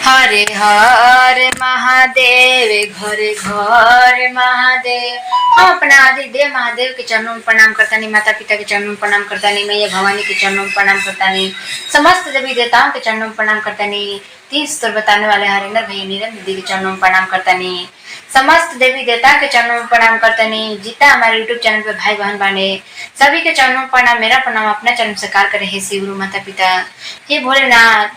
हरे हर महादेव घरे घर महादेव। हम अपना आदि देव महादेव के चरणों में प्रणाम करता नहीं, माता पिता के चरणों में प्रणाम करता नहीं, मैया भवानी के चरणों में प्रणाम करता नहीं, समस्त देवी देवताओं के चरणों में प्रणाम करता नहीं, 3 सूत्र बताने वाले हरिंदर भैया नीरम दीदी के चरणों में प्रणाम करता नहीं, समस्त देवी देवता के चरणों में प्रणाम करता नहीं, जितना हमारे यूट्यूब चैनल पे भाई बहन बने सभी के चरणों में प्रणाम। मेरा प्रणाम अपना चरण साकार करे हे शिव गुरु माता पिता। हे भोलेनाथ,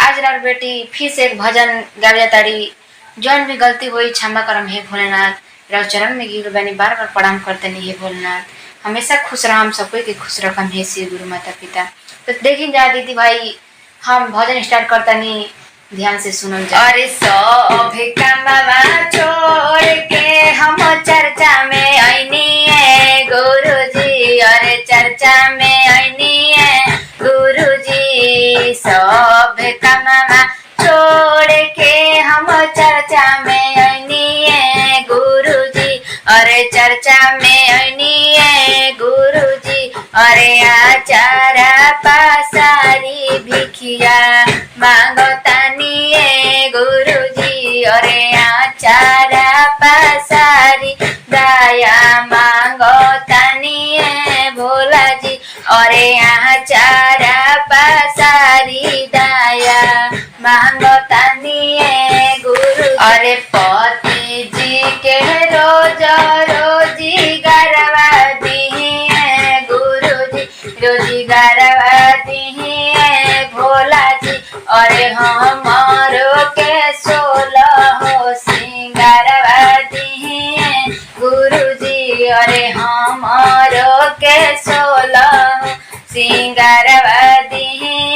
आज रात बेटी फिर से एक भजन गाया तारी, जौन भी गलती हुई क्षमा करम हे भोलेनाथ। राव चरण में गिर बनी बार बार प्रणाम करते नहीं हे भोलेनाथ। हमेशा खुश रह, हम सबको के खुश रखम हे शिव गुरु माता पिता। तो देखिए जा दीदी भाई, हम भजन स्टार्ट करता नहीं, ध्यान से सुनो जा। अरे सब कामवा छोड़ के हम चर्चा में आईनी है गुरुजी, अरे चर्चा में आईनी है गुरुजी। सब कामवा छोड़ के हम चर्चा में आईनी है गुरुजी, अरे चर्चा में आईनी है गुरुजी। अरे आचारा पासारी भिखिया मांगतानी है गुरुजी, अरे आचारा पासारी दया मांगतानी है भोला जी, अरे आचारा पासारी दया मांगतानी है गुरु। अरे पति जी के रोज रोजी गरवा दी है गुरुजी, रोजी गरवा दी है भोला जी। अरे हमारो के 16 सिंगारवा दी है गुरुजी, अरे हमारो के 16 सिंगारवा दी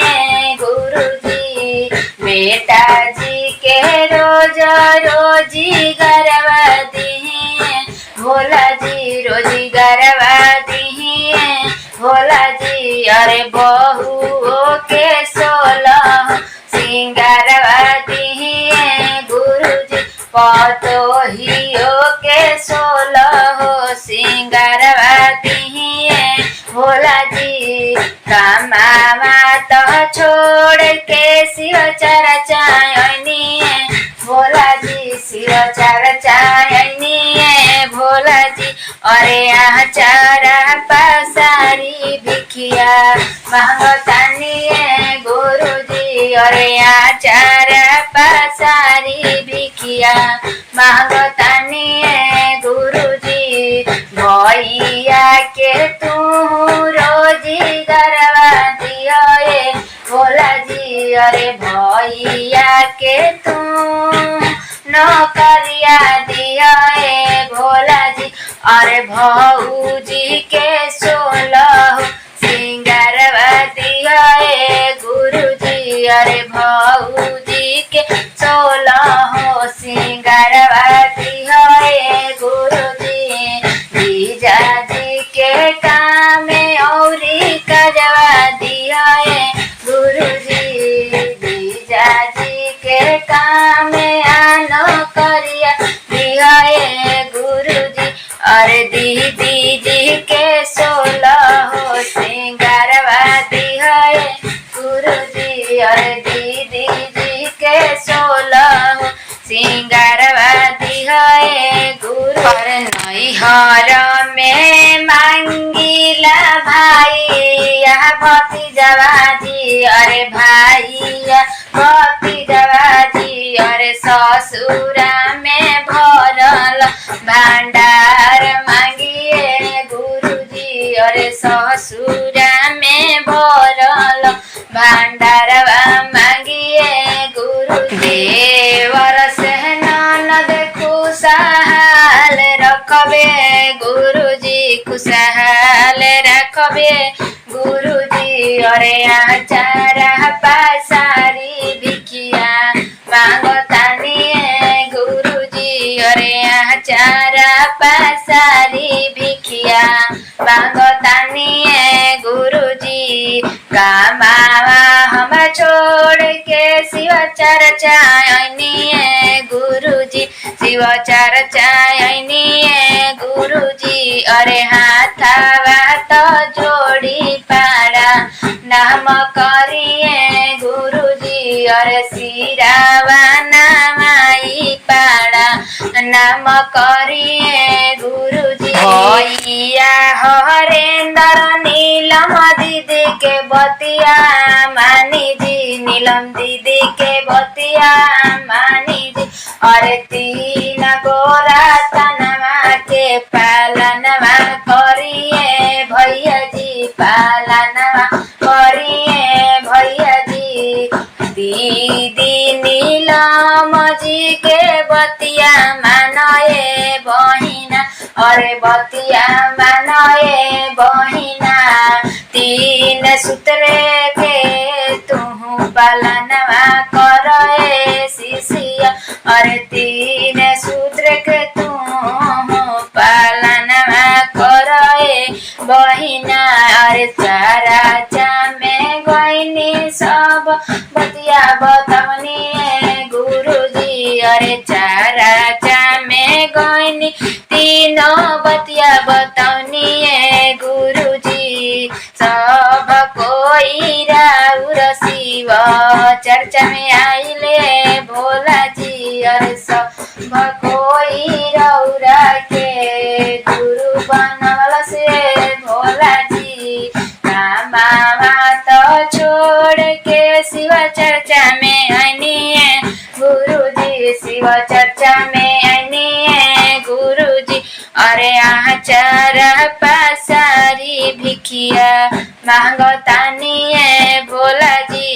है गुरुजी। बेटा जी के रोज रोजी गरवा दी है भोला जी, रोजी गरवा दी है भोला जी। अरे बहू के 16 सिंगारवा दी है गुरुजी, पतोहियो के 16 सिंगारवा दी है भोला जी। कामावा तो छोड़ के शिव चर्चायनी है भोला जी, शिव चर्चायनी है भोला जी। अरे आचारा पासारी भिखिया मांगतानी है गुरुजी, अरे आचारा पासारी भिखिया मांगतानी है गुरुजी। भैया के तू रोजी गरवा दिया है भोला जी, अरे भैया के तू नौकरिया दिया है भोला जी। अरे भौजी के 16 सिंगारवा दिया है गुरुजी, अरे भौजी के 16 सिंगारवा दिया है गुरुजी। जीजा जी के काम में औरी कजवा दिया है गुरुजी, जीजा जी के काम में आनो करिया दिया है गुरुजी। अरे दीदी जी के 16 सिंगारवा दिया है गुरुजी, अरे दीदी जी के 16 सिंगारवा दिया है गुरु। अरे नैहर में मांगिला भाई यह भतीजवा जी, अरे भैया भतीजवा जी। अरे ससुरा में भरल भंडार मांगिए गुरुजी, अरे ससुरा में भरल भंडारवा मांगिए गुरुजी। देवर से ननद खुशहाल रखबे गुरुजी, खुशहाल रखबे गुरुजी। अरे आचारा पासारी भिखिया मांगतानी है गुरुजी, अरे आचारा पासारी भिखिया मांगतानी है गुरुजी। कामावा हम छोड़ के शिव चर्चायनी है गुरुजी, शिव चर्चायनी है गुरुजी। अरे हाथावा तो जोड़ी पाड़ा नाम करिए गुरुजी, अरे सिरावा नामाई पाड़ा नाम करिए गुरुजी भैया हरेंद्र नीलम दीदी के बतिया मानी जी नीलम दीदी के बतिया मानी जी अरे तीन गोरा तनवा के पालनवा करिए भैया जी पालनवा करिए भैया जी दीदी नीलम जी के बतिया मानए बहिना अरे बतिया मानए बहिना तीन सूत्रे के तुहु पालनवा करे शिष्य अरे तीन सूत्र के तुहु पालनवा करे बहिना अरे चारा चामे गईनी सब बतिया बतावनी गुरुजी अरे चारा चामे गईनी तीनों बतिया बतावनी गुरुजी सब कोई राउर शिव चर्चा में आइले भोला जी अरे सब कोई रौरा के गुरु बनवल से भोला जी मामा तो छोड़ के शिव चर्चा में आनी गुरुजी शिव चर्चा में आनी गुरुजी अरे आचार पासारी भिखिया मांगतानी भोला